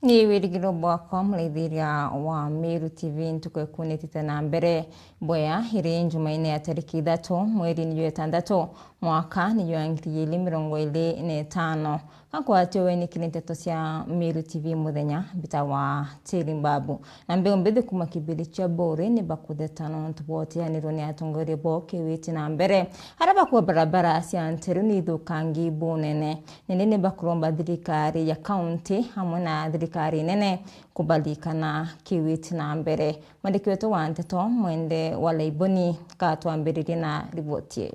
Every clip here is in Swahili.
Ni wirigiro bwako mleithiria wa Meru TV ntuko ekunitite na mbere boya hiri Jumaine ya tariki 3 mweri ni 6 mwaka ni 2025 kakwatyo weni kiniteto cia Meru TV muthenya bita wa Tirimbabu na mbeo mbethe kuma kibili cha bore ni bakuthetano ntubote yaniro ni atongore boke witi na mbere haraba kwa barabara cia nteru ni thukangi bunene nene bakuromba thirikari ya county hamwe na thirikari nene kubalikana kiwiti na mbere mwandiki wetu wa nteto mwende wala iboni katwambiririe na riboti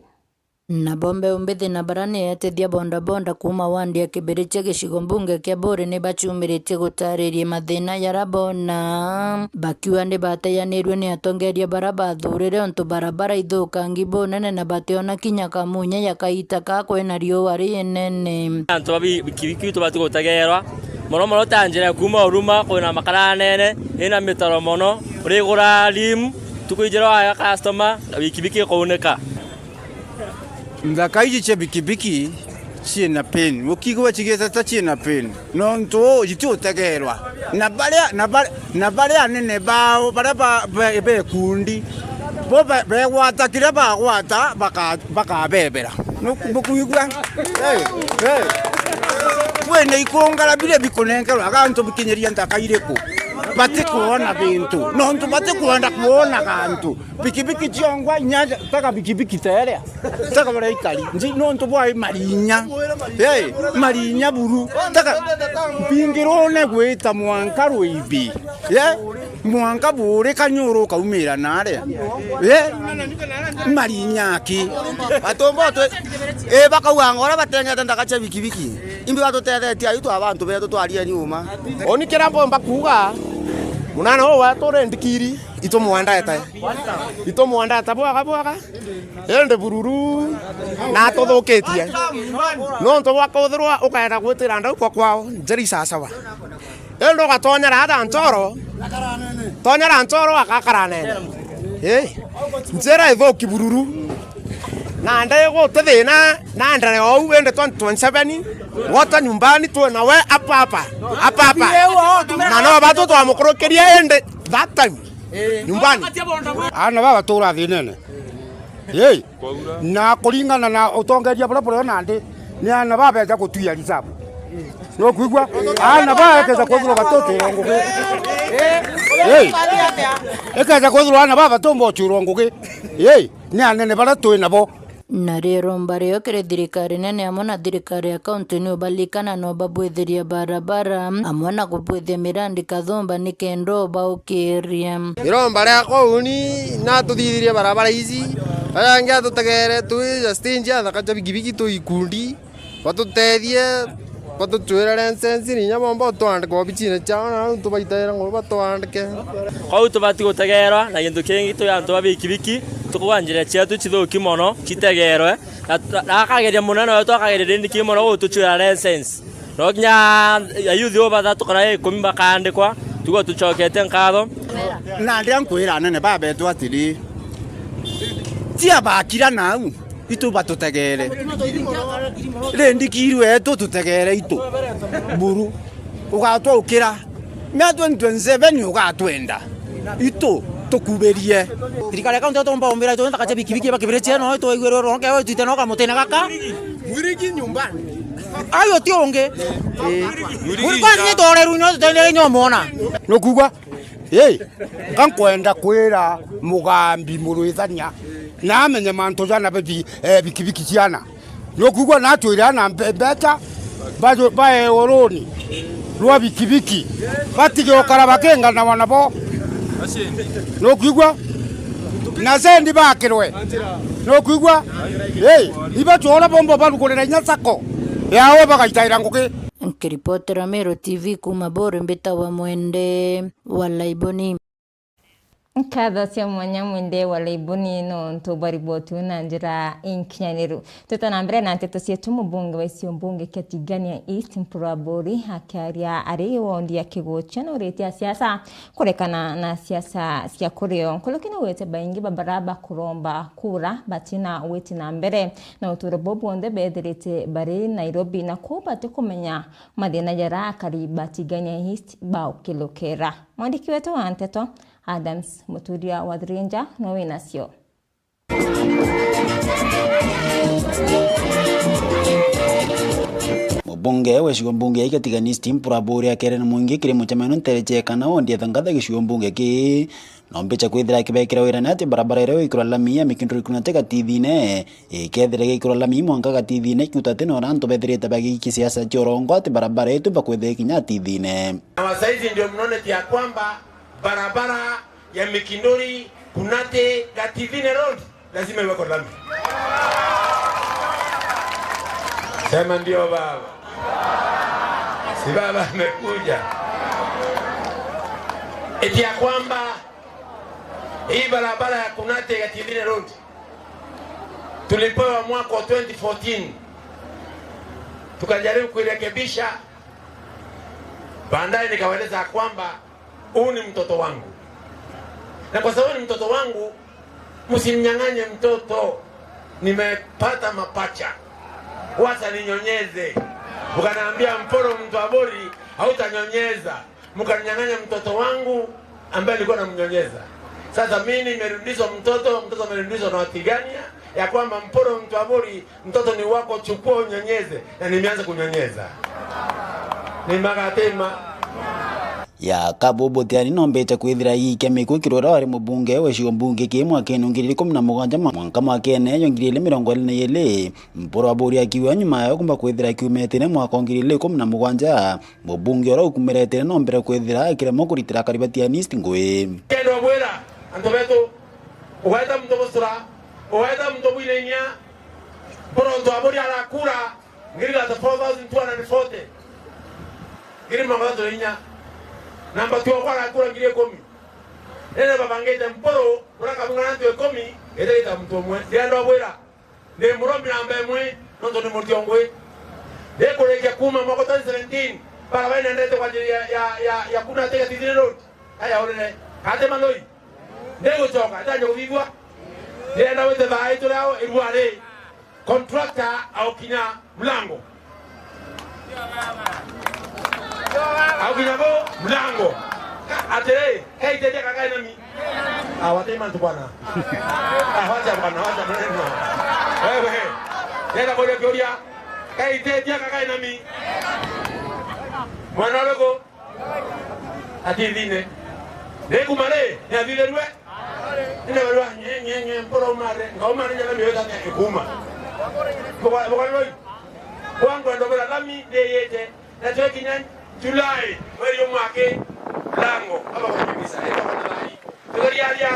na bombe umbithi na barani yatethia bonda kuma wandi ya kibiriche gicigo mbunge kia Bore ni bachumirite gutaririe mathina yarabona bakiwa ni bateyanirwe ni atongeria barabara thurire onto barabara ithukangi bunene na bateona kinya kamunya yakaita ka kwena riũa rinene antu bikibiki tubati gutagerwa mono tanjira kuma uruma kwena makara nene ina mitaro mono urigura lim tukuijira ya customer bikibiki kuoneka Ndakaiji che bikibiki china pen ukigwa chigeza ta china pen no nto jitu tegerwa na bale anene bao baraba be kundi bo be wata kiraba wata baka bebera no bukuyugwa wene ikongala bile bikonenga akanto bikinyeria ndakaireko bate kuona bintu no nto bate kuenda kuona kantu bikibiki chongwa nyaja taka bikibiki tere taka bara ikali nji no nto bwa marinya marinya buru taka bingirone gwita mwanka ruibi mwanka bure kanyoro kaumira nare marinya ki atombo baka ngora batengeta ndakacha bikibiki imbi batotete ayitu abantu beto twariye nyuma oni kirambo mbakuga munana wa tore ndikiri ito mwanda eta bwaga ende bururu na tothoketie no nto wakothirwa ukaenda gwitira ndau kwao njeri sasawa endo gatonyera ada ntoro tonyera ntoro akakara nene njera ithoki bururu na ndego tethina na ndare au wende 2027 wota nyumbani tu na we apapa na no batu to amukorokeria ende that time nyumbani ana baba tura thinene na kuringana na utongeria bora na ndi ni ana baba eja kutuya risabu no kuigwa ana baba ekeza kuthuro gatoto ronguke ekeza kuthuro ana baba tombo churonguke ni anene bara tu nabo na rero mbario kire thirikari nene amwe na thirikari ya kaunti ni ubalikana no babwithiria barabara amwe na kubwithia mirandi kathomba ni kendo baukiria iromba ria kouni na tuthithirie barabara ici ayangia tutegere tu justinja thakacha bigibigi tu ikundi batutethie batutwira license ni nyamombo twandika obichine chao na tubaitaira ngo batwandike kwa tubati gutegerwa na gintu kingi tu yantu babikibiki tukwanjira chetu chithuki mono chitegerwe na akageria munene wetu akageria ndiki mono gututwira license no nya ayuthi oba tukara 10 bakandikwa tugo tuchokete nkatho na ndia nkwira nene baba etu atiri tia bakira nau itu batutegere rendikirwe etu tutegere itu buru ugatwa ukira mia 2027 ugatwenda itu tukuberie thirikari kaunti tomba ombira tu ndakacha bikibiki bakibireche no to igwero ronke o tuite no kamutena gaka mwiriki nyumbani ayo tionge muri kwani tore runo tende nyomona no kugwa kankwenda kwira mugambi muruithania na amenye manto jana bikibiki ciana no kugwa na twira na mbeta bajo bae oroni rwa bikibiki batige okara bakenga na wanabo no kugwa na sendi bakirwe no kugwa iba tuona bombo balukolera nyasako yawe bakaitaira nguke Kiripotera Meru TV kuma Bore mbita wa mwende wala iboni. Nkatho cia mwanya mwende wa leibuni no ntubaribotu na njira inkinyaniru tutana mbere na nteto cietu mubunge wa icio mbunge Katigania East Mpuraburi akiaria ari wondi ya kigocha no reti ya siasa kurekana na siasa cia kurio kulukina wete baingi babaraba kuromba kura batina weti na mbere na uturabo bonde bethirite bari Nairobi na kubate kumenya mathina yara kariba Tigania East bao kilokera mwandiki wetu wa nteto Adams Muturia Wadrinja no winasio. Mubunge wa gicigo mbunge ya Katigania East Mpuraburi akere na mwingi kiri muchamano nterechekana wondi athangatha gicigo mbunge ki no mbecha kwithira kibekira wira na ati barabara ire ikura lami ya mikinduri kunate gatithine ikethira ikura lami mwanka gatithine kiutate no ranto bethirite bagi kisiasa chorongo ati barabara yetu bakwethira kinya tithine na saizi ndio mnoneti ya kwamba barabara ya Mikindori kunate Gativine Road lazima iwe kwa lami. Sema ndio baba. Si baba amekuja. Eti ya kwamba hii barabara ya kunate Gativine Road tulipewa mwaka wa 2014 tukajaribu kuirekebisha. Baadaye nikawaeleza kwamba huu ni mtoto wangu, na kwa sababu ni mtoto wangu msimnyang'anye mtoto, nimepata mapacha, wacha ninyonyeze. Mkaniambia Mporo Mpuraburi hautanyonyeza, mkaninyang'anya mtoto wangu ambaye nilikuwa namnyonyeza. Sasa mimi nimerudishwa mtoto amerudishwa na Watigania ya kwamba Mporo Mpuraburi mtoto ni wako, chukua unyonyeze, na nimeanza kunyonyeza. Ni magatema ya kabobo tiari no mbecha kwithira ikemiko kirora wari mubunge wa gicigo mbunge ki mwakene 2017 mwanka mwakene yo 2022 Mpuraburi akiwa nyuma yo kumba kwithira kiumetene mwaka 2017 mubunge ora ukumerete no mbere kwithira akiremo kuritira Katigania East ngwe kendo bwera antobeto uwaita mtobosura uwaita mtobulenya Mpuraburi ala kura ngiri la 4240 ngiri mangato lenya namba tuwa kwa kura ngiri 10 nene babangete Mporo uraka mungana tuwe 10 ete ita mtomwe ndiando bwera ne muromi namba mwe nondo ni mutiongwe de koleke kuma mwaka 2017 para baina ndete kwa ya kuna tega Tigine Road haya ole kate maloi ndego choka tanyo kuvigwa ndianda wete bae tu lao irwale contractor au kinya mlango au kinyabo mlango ate kai tete kakai nami awate mantu bwana awacha bwana awacha maneno wewe nenda kwa Gloria kai tete kakai nami mwana wako atidine deku mare ya vile rwe ina rwa nye Mporo mare ngoma nje na miweza ekuma kwa loi kwangu ndo bela kami de yete na twe kinyan Julai wali mwake lango aba kwa kabisa eba kwa nai tukarialia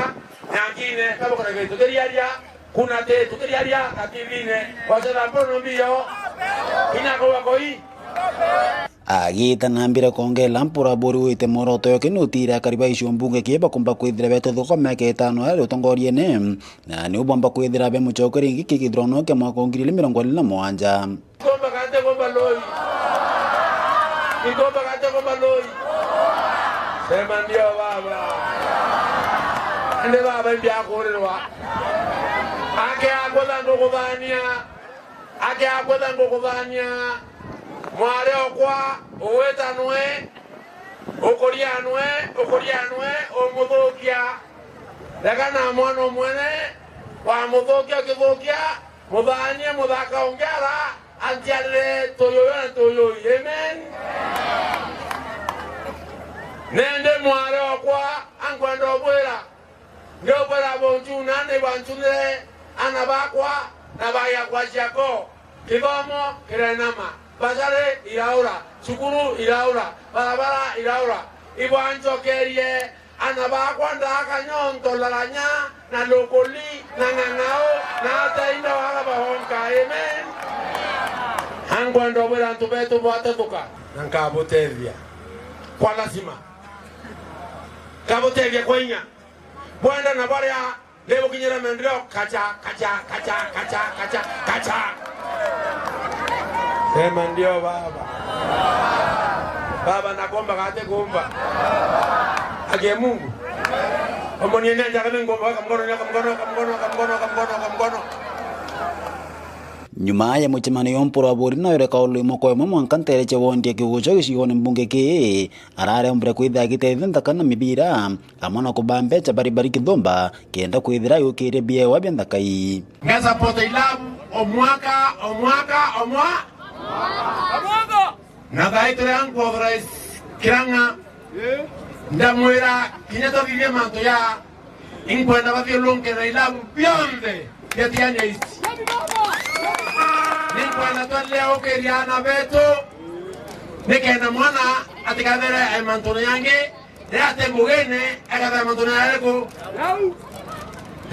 nyangine kama kwa ngai tukarialia kuna te tukarialia Kativine wasala Mporo mbio ina kwa koi agita nambira kongela Mpuraburi wite moroto yo kinutira kariba icio mbunge kiba kumba kwithira beto thoko meke 5 ari utongorie ne na ni ubomba kwithira be muchokeri ngiki kithrono ke mwaka 2027 komba kante komba loi ikomba kante komba loi sema ndio baba ende baba mbia kurirwa ake akwenda ngokuvania mware okwa uwetanwe ukurianwe omuthukia ndagana mwana mwene wa muthukia kithukia muthanie muthaka ongera antiale toyoyo na toyoyo amen nende mware okwa ankwenda obwera ndio bwera bonju nane banchune anabakwa na baya kwa chako kibomo kirenama bazare iraura sukuru iraura barabara iraura ibwanjo kerie anabakwa ndaka nyonto lalanya na lokoli na ngangao na tainda wala bahonka amen hangwando bwera ntubetu bwatatuka nankabotevia kwa lazima kabotevia kwenya bwenda na baria lebo kinyera mendrio kacha kacha kacha kacha kacha kacha. Sema ndio baba. Baba nakomba kate kuomba. Age Mungu. Omoni nenda kama ngomba kamgono. Nyuma ya muchemanio mporo abori na yore kaulu imoko emo mwankantere che wondi akiucho gishigone mbunge ke arare ombra kwitha gitethia nthaka na mibira amona kubambe cha bari kithomba kenda kwithira yukire bie wabya nthakai ngeza pote ilabu omwaka na gaitore angu authorais kiranga ndamwira kinyato vivye manto ya inkwenda vavyo lonke na ilabu bionde ya tianya isti ninkwenda leo keriana beto nikenda mwana atikadere mantono yange ya tembugene akadere mantono yareko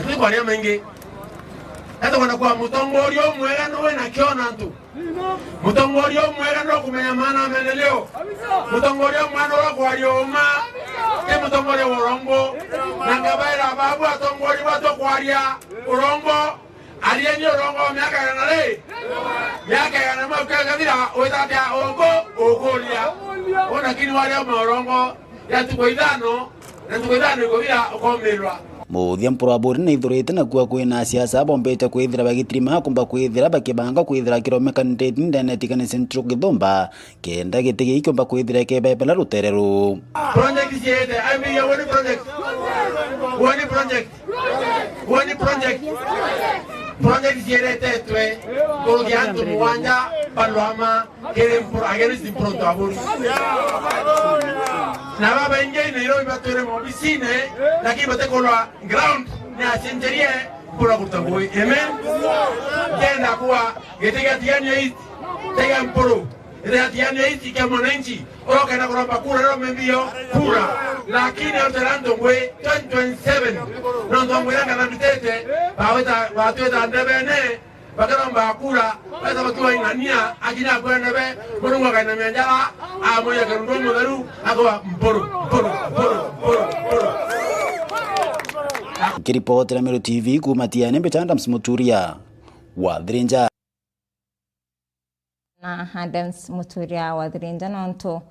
ndi kwa nyama ingi hata wana kwa mutongorio mwega no na kiona tu mutongorio mwega no kumenya maana maendeleo mutongorio mwana wa kwa yoma ke mutongorio worongo na ngabaira babu atongori bato kwaria urongo aliyenyo urongo miaka yana makagadira oitatia okolia ona kini wale urongo ya tukoidano na tukoidano ikobira okomelwa muthia mporo abori na ithurite na kuwa kwina siasa bombete kwithira bagitrima kumba kwithira bakibanga kwithira kirome candidate ndene tikane centro githomba kenda gitigi ikomba kwithira kebebela rutereru project yete I ya one project yete tetwe gogiantu muwanja balwama kere mporo agere simpronto abori na baba inge Nairobi batore mobisine lakini batekolwa ground na centerie pura kutambui amen tena kuwa getega tiani hizi tega mporo ile tiani hizi kama mwananchi oroka na kuromba kura leo mbio kura lakini alterando ngwe 2027 ndo ngwanga na mitete baweta watu ndebene bakaramba kura basa bakiwa ingania akina kwenda be mungu akaina menjala amoya karundo mudaru akwa mporo kiripoti la Meru TV kumatiane Betanda Msmuturia wa Dhirinja na Adams Muturia wa Dhirinja nonto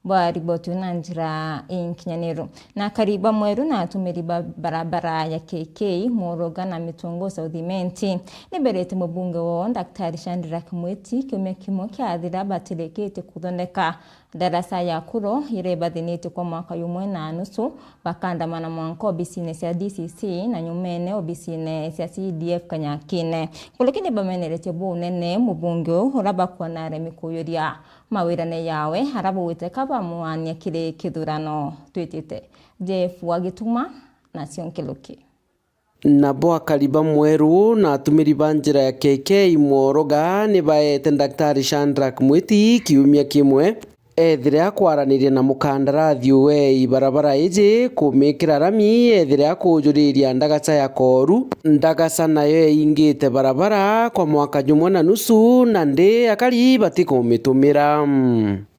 bari botu na njira inkinyaniro na kariba mweru na atumiri barabara ya KK Moroga na Mitungo Southimenti niberete mubunge wo Daktari Shandra Kamweti kiumia kimwe kiathira batilekete kuthondeka darasa ya kuro ireba thinite kwa mwaka yumwe na nusu bakandamana mwanko business ya DCC na nyumene business ya CDF Kanyakine kulekine bamenerete bo nene mubunge uraba kwa nare mikuyoria mawirane yawe harabo witeka bamuania kire kithurano twitite Jeff Wagituma na Sionkeluki na boa kariba mweru na atumiri banjira ya KK Moroga ni baete Daktari Shandra Kamweti kiumia kimwe ethire akwaranirie na mukandarathi we barabara iji kumikira rami ethire akujuriria ndagaca ya koru ndagaca nayo ingite barabara kwa mwaka jumwe na nusu na ndi akari batikumitumira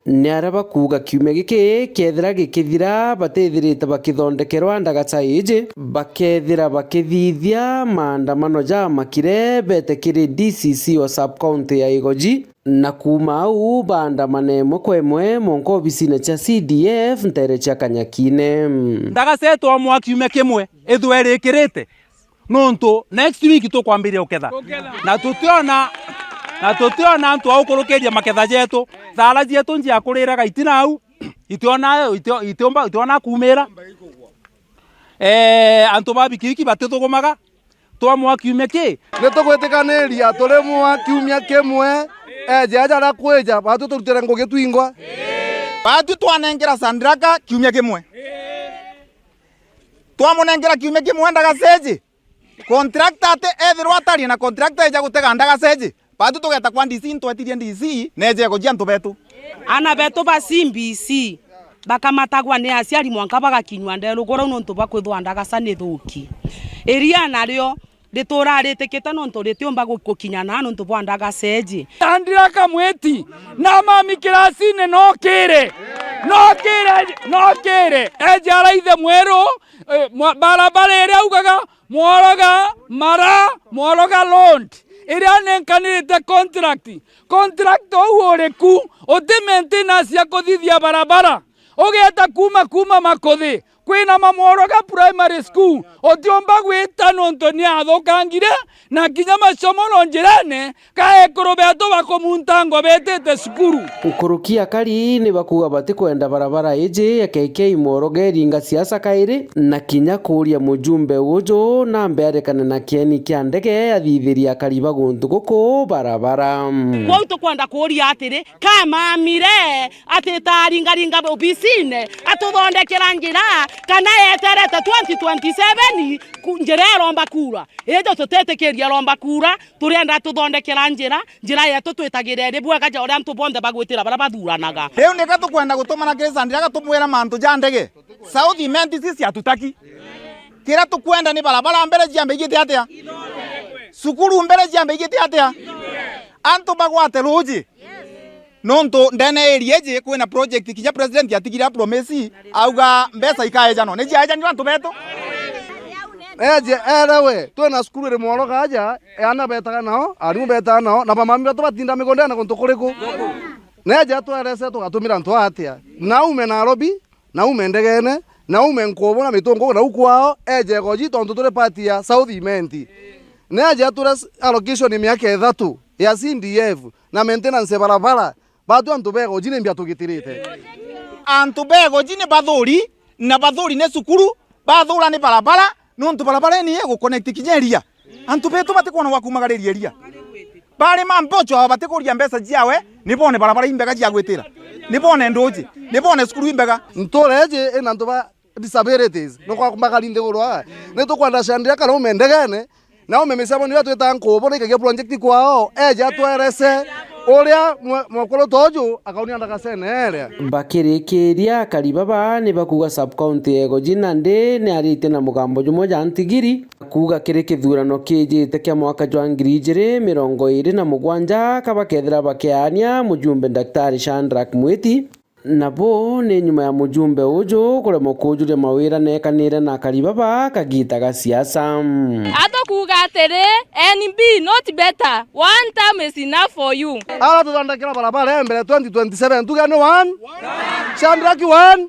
ni araba kuga kiumia giki kethira gikithira batethirite bakithondekerwa ndagaca iji bakethira bakithithia maandamano ja makire betekiri DCC wa sub county ya Igoji na kuma au bandamane mokwemwe monko obisine cha CDF ntere cha Kanyakine ndagaca twa mwaka kiumia kimwe ithwerikirite nonto next week tukwambiria uketha na tutiona antu aukurukiria maketha jetu thara jetu njia kuriraga itina au itiona kumira antu babikiki batithugumaga twa mwaka kiumia ki nitugwitikaniria turi mwaka kiumia kimwe jajara kweja batu turutira ngugi twingwa batu twanengera Sandraka kiumia kimwe twamunengera kiumia kimwe ndagaceji contractor ate ethirwa atari na contractor eja gutega ndagaceji batu tugeta kwa DC ntwetirie DC neje kujia ntu betu ana betu ba CBC bakamatagwa ni aciari mwanka bagakinywa ndero goro nontu bakwithwa ndagaca ni thuki eria nario rituraritikite nontu ritiumba gukinyana nontu bwa ndagaceji Shandra Kamweti na mami kirasine no kire no kire ejara ithe mweru barabara iria ugaga mworoga loan iria nenkanirite contract ou uriku uti maintenance ya kuthithia barabara ugeta kuma makuthi kwina mamworoga primary school otiomba gwita nonto ni athokangire na kinya masomo no njirane kaekuru beto bakomuntango betete cukuru nkurukia kari ni bakuga bati kwenda barabara iji ya KK Mworoga ringa siasa kairi na kinya kuria mujumbe ujo na mberekana na kieni kia ndege athithiria kariba guntu guku barabara kwau tukwenda kuria atiri kama mire atitaringaringa obisine atuthondekera njira kana yeterete 2027 njira romba kura ejo tutetekeria romba kura turenda tuthondekera njira yetu twitagire ri bwega ja uria ntubonde bagwitira bara bathuranaga riu ndika tukwenda gutumana Kirisandira gatumwira mantu ja ndege South Imenti sisi atutaki kira tukwenda ni barabara mbere jiambe igite atia sukuru mbere jiambe igite atia antu bagwate ruji nonto ndene area je kwina project kinya president yatigira promise auga mbesa ikaeja no neji aja nyo antu beto eje erewe twena sukuru ri Mworoga aja ana betaga nao arimu betaga nao na bamami beto batinda migondana kuntu kuriku neje twerese tugatumira ntu atia naume Nairobi naume ndegene naume Nkobo na mitongo na ukwao eje goji tontu turi party ya South Imenti neje ture allocation ni miaka 3 ya CDF na maintenance barabara bado antu bego jine mbia tugitirite antu bego jine bathuri na bathuri ne sukuru bathura ni barabara nontu barabara ni ego connect kinyeria antu beto batikona wakumagariria ria bari mambocho batikuria mbesa jiawe nibone barabara imbega jiagwitira nibone ndoji nibone sukuru imbega ntoreje ena ntu ba disabilities no kwa magalinde gorwa ne to kwanda shandira kana umendegene na umemesaba niyo tweta Nkobo ne kage project kwao eje atwerese uria mwakoro toju akauni andakasene area bakirikiria karibaba ni bakuga sub county ego jinande ni arite na mugambo jumo jantigiri kuga kiri kithurano kijite kia mwaka jwa 2027 kabakethira bakiania mujumbe Daktari Shadrack Mwiti nabo ni nyuma ya mujumbe ujo kuremwo kujuria mawira nekanire na karibaba kagita ga siasa ato kuga atiri NB not better one time is enough for you ala tuthondekera barabara mbere 2027 tugane 1 Shadrack 1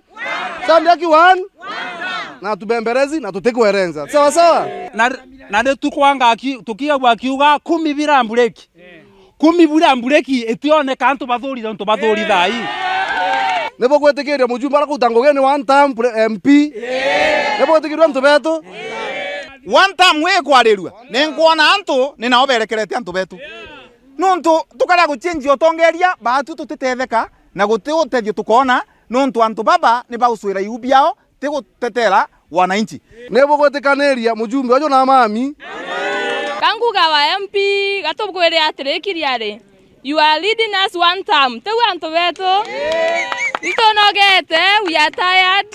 Shadrack 1 na tubemberezi na tutikwerenza sawa sawa na ndio tukwanga tukiagwa kiuga 10 birambuleki 10 birambuleki etioneka antu bathuri thai nebo gwetekeria mujumbe ara kutango gene one time MP nebo gwetekeria antu betu one time we kwarirua nengwona antu ni nao berekerete antu betu nontu tukara guchange otongeria batu tutitetheka na gutiutethio tukona nontu antu baba ni bauswira yubiao tigutetera wananchi nebo gwetekaniria mujumbe ajo na mami kanguga wa MP gatubwire atirikiriari you are leading us one time tewe antu betu itonogete we are tired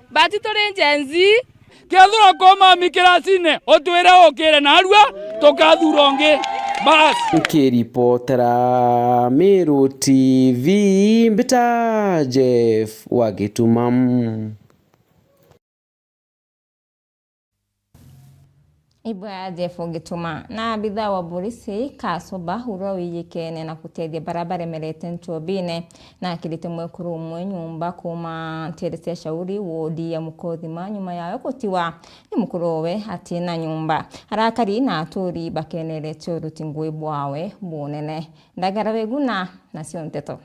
but itore njenzi kethura koma mikirasine otwire okire narua tukathuronge bas kiripotera Meru TV mbita Jeff Wagitumam Ibwa Jeff Gituma na bidhaa wa polisi kasoba hurwa wiyikene na kutethia barabara merete ntobine na kilite mwekuru umwe nyumba kuma terese shauri wodi ya Mukothima nyuma yayo kutiwa ni mukurowe atina nyumba harakari na aturi bakenere chorutingwe bwawe bunene ndagara beguna na sio nteto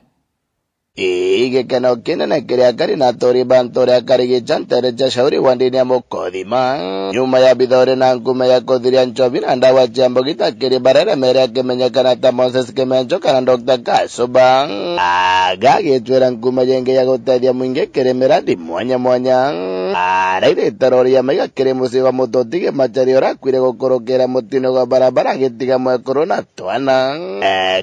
gikeno kinene kiria kari na tori bantori akari gichantere cha shauri wandini ya Mukothima nyuma ya bidhore na ngume ya kuthiria nchobi na ndawa jambo gitakiri barere mere akimenyekana ta Moses Kimenjo kana Dr. Kasoba agagitwira ngume yenge ya gutethia mwingi kiri miradi mwanya mwanya araire tarori ya maiga kiri musiba mutotige machari ora kwire gukorokera mutino gwa barabara gitiga mwekuru na twana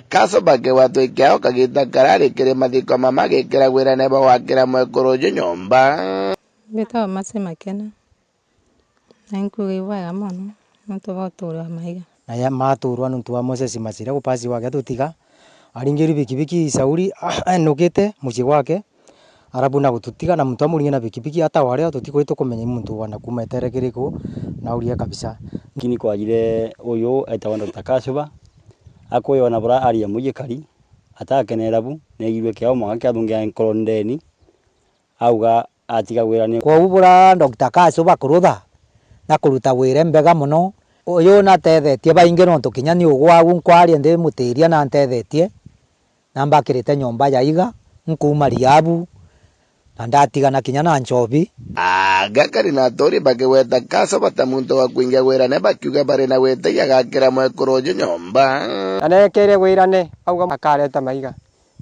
Kasoba ke watu ikiao kagita karari kiri mathiko mama gekera gwira nebo wakira mwekuru nyumba beta masema kena nankuge waya mono nto batura maiga aya maturwa nuntu wa Moses Machira gupasi wake tutiga aringiri bikibiki sauri nukite muci wake arabu na gututiga na mtu amuringe na pikipiki hata wale tutikuri tukumenya muntu wana kuma eterekiriku na uria kabisa kini kwa jire uyu etagwa Dr. Kashuba akoyo na bra aria mujikari atakenera bu negirwe kiao mwaka kiathungia nkorondeni auga atiga wira ni kwa ubura Dr. Kashuba kurutha na kuruta wire mbega muno uyu na tethetie baingi no tukinya ni ugwagu nkwari ndi mutiria na ntethetie na mbakirite nyomba ya iga nkuma riabu na ndatigana kinya na nchobi agakari na tori bakiweta Kashuba ta muntu wa kuingia wira ne bakiuga bari na wete agakira mwekorojo nyomba anekere wirane auga akareta maiga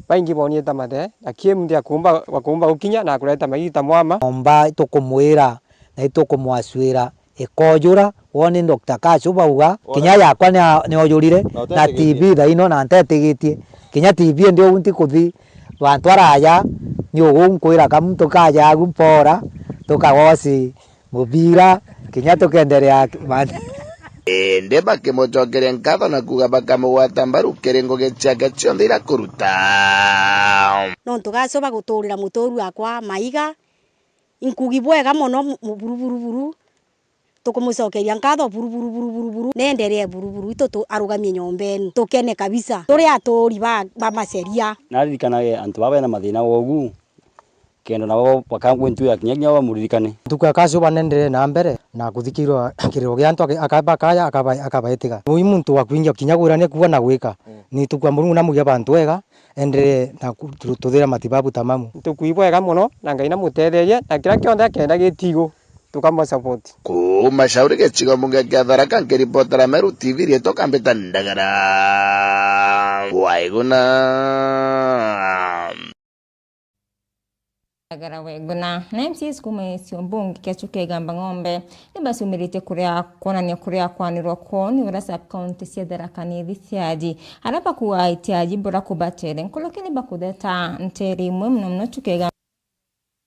baingi bonieta mathe akie mundu akumba ukinya na kureta maigita mwama nyomba tukumwira na itukumwaswira ikojura woni Dr. Kashuba uga kinya yakwa ni oyurire na TV thaino na ntetigitie kinya TV ndio unti kuthi bantu araya ni ugunkwira kamuntu kaja agupora tukagosi mubira kinya tukenderea ende bakimojokeria nkatho na kuga bakamugwata mbaru kiringo gichake cionthe ira kuruta no tugacoba guturira mutoru akwa maiga inkugi bwega muno buruburu tukumucokeria nkatho buruburu nenderea buruburu ito arugamie nyombeni tukene kabisa turi aturi ba maceria naririkanaga antu baba na mathina wogu kendo nabo bakangwentu ya kinya bamuririkane tuka Kashuba nendere na mbere na kuthikirwa kiriro gya antu akabakaya akabaetiga uyu muntu wa kuingia kinya gurane kuwa na gwika ni tukwa Mungu na mugia bantu wega endere na tuthira matibabu tamamu tukuibwega muno na Ngai na mutetherie na kira kionde kenda gitigo tukamo support kuma shauri gicigo munge kya Tharaka nkiripotera Meru TV rieto kambeta ndagara waiguna Guna na MCS kuma siobungi kiachuke gamba ng'ombe ni basi umirite kuria kuonania kuria kwanirwa ko ni ura sub county cia Tharaka ni thiciaji arapa kuwa itiaji bora kubatere nkolokeni bakudeta nteri imwe mno chuke gamba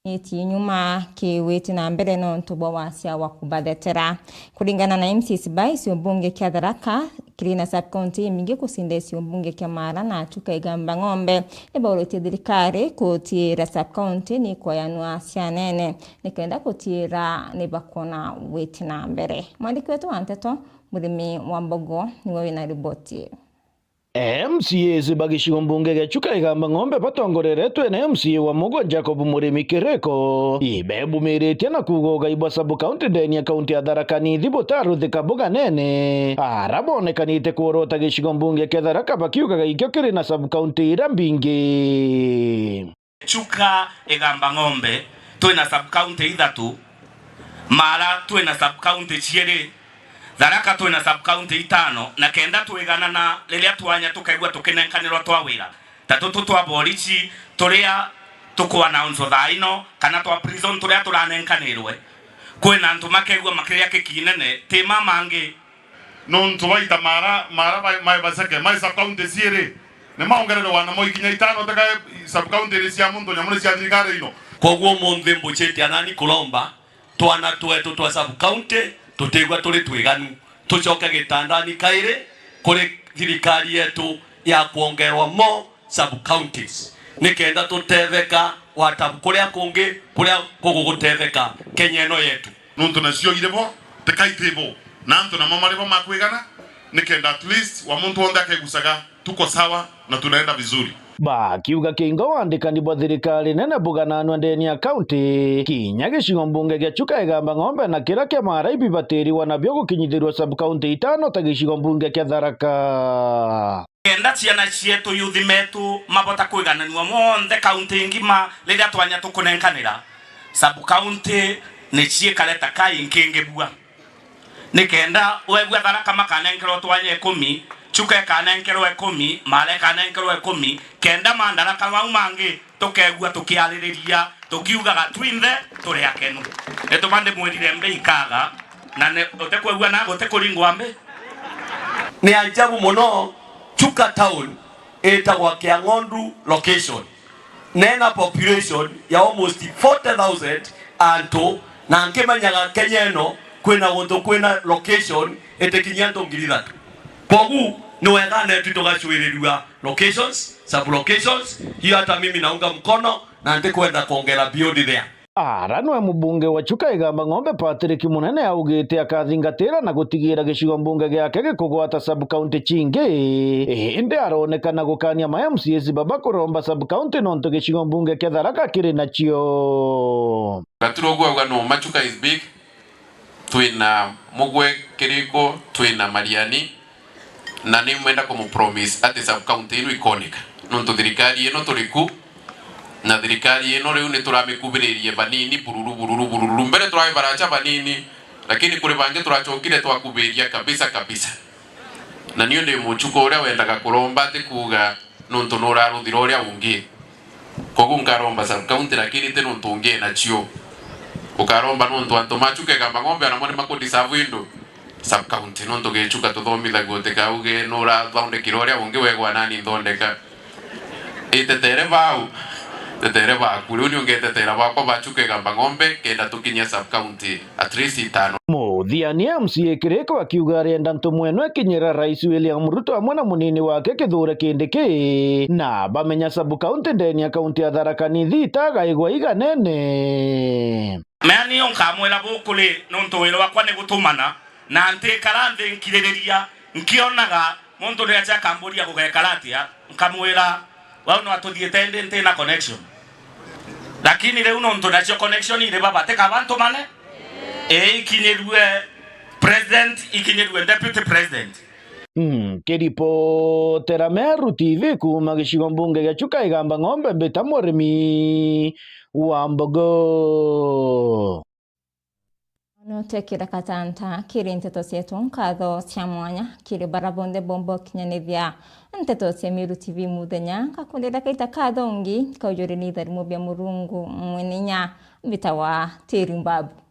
eti nyuma kiwiti na mbere no ntubo wasia wakubadetera kulingana na MCS by siobungi kia Tharaka kirina sub county mingi kusinde siobungi kia Mara na chuka igamba ng'ombe ibaulete thirikari kutira sub county ni kwa yanua cia nene nikaenda kutira ni bakona witi na mbere mwandiki wetu wa Nteto Murimi wa Mbogo niwe wina riboti MCAs bagicigo mbunge gachuka igamba ng'ombe batongoreretwe na MCA wa Mugwa Jacob Murimi Kireko ibebumirite na kugoga ibwa sub county ndeni ya county ya Tharaka Nithi butaruthika buga nene arabonekanite kuorota gicigo mbunge kia Tharaka bakiugaga ikio kiri na sub county ira mbingi chuka igamba ng'ombe twina sub county ithatu Mara twina sub county ciiri Tharaka twina sub county 5 na kenda twigana na riria twanya tukaigwa tukinenkanirwa twa wira tatutu twa borichi turia tukwa announce thaino kana twa prison turia turanenkanirwe kwina antu makaigwa makiria kikinene ti mamangi no ntubaita Mara mai basake mai sub county ciiri ne maongerero wana mo ikinya 5 taka sub county cia mundu nyamune cia thirikari ino kogwo munthe mbucheti anani kulomba twana twetu twa sub county tutegwa tuli twiganu tucoke gitandani kaire kuri thirikari yetu ya kuongerwa mo sub counties nikenda tutetheka watabu kuria kungi kuria kugugutetheka Kenya ino yetu nuntu nacio irebo tekaitebo nantu na mama rebo makwigana nikenda at least wa muntu wonde akaigusaga tuko sawa na tunaenda vizuri bakiuga kingo wandikani bwa thirikari nene bugananwa ndeni ya county kinya gicigo mbunge giachuka igamba ng'ombe na kira kia Mara ibibatiriwa nabyo gukinyithirwa sub county 5 ta gicigo mbunge kia Tharaka kenda ciana cietu yuthi metu mabota kwigananwa monthe county ngima riria twanya tukunenkanira sub county ni ciekareta kai nkingibua nikenda wegwa Tharaka makanenkerwo twanya 10 chuka kanenkerwo 10 Mara kanenkerwo 10 kenda Mandaraka mau mangi tukegua tukiaririria tukiugaga twinthe turi akenu etumande mwirire mbe ikaga na ne utekwegua na gutekuringwa mbe ni ajabu muno chuka town etagwa Kiang'ondu location nena population ya almost 40,000 antu na nkimanyaga Kenya ino kwina gundu kwina location etekinya ngiri 3 pogu ni wega netu tugacwiriria locations sub locations hiyo hata mimi naunga mkono na ndikwenda kuongera beyond there. Aranwe mubunge wa Chuka Igamba Ng'ombe Patrick Munene augite akathingatira na gutigira gicigo mbunge giake gikugwata sub county chingi indi aronekana gukania ma MCAs baba kuromba sub county nonto gicigo mbunge kia Tharaka kiri nacio. Gaturogwa no Machuka is big. Twina Mugwe Kiriko, twina Mariani na ni mwenda como promise ati sub county ino ikonika nonto thirikari ino turiku na thirikari ino riu ni turamikubiririe banini bururu mbere turabaracha banini lakini kuri bange turachokire twakubiria kabisa na niyo ndi muchuko uria wendaga kuromba ati kuga nonto noraruthira uria ungi kogu ngaromba sub county lakini te nonto ungi na chio ukaromba nonto anto Machuka Igamba Ng'ombe ana mone makudisavu indo sub county nonto gechuka tuthomithagio guteka uge nora thondekira uria ungi wegwa nani thondeka itetere vau tetere vaku riu ni ungetetera vakwa Machuka Igamba Ng'ombe kenda tukinyia sub county at least 5. Muthiani MCA Kiriko akiuga arenda ntumweno ikinyira Rais William Ruto amwe na munini wake kithure kindiki na bamenya sub county ndeni ya county ya Tharaka Nithi itagaigwa iganene. Meani onkamwela bukuli nonto welo wakwa ni gutumana na ntikara nthi nkiririria nkionaga muntu ria cha kamburia gugekaratia nkamwira wao no atuthiete ndi na connection lakini leo nonto nacio connection ile baba teka bantu mane ikinyirwe president ikinyirwe deputy president. Kiripotera Meru TV kuma gicigo mbunge gia Chuka Igamba Ng'ombe mbita murimi wa Mbogo. No tekira katanta kiri nteto cietu nkatho cia mwanya kiri barabonde bombo kinyanithia nteto cia Meru TV muthenya kakulira kaita kathongi kaujuri ni tharimu bia murungu mweninya mbita wa Tiri Mbabu.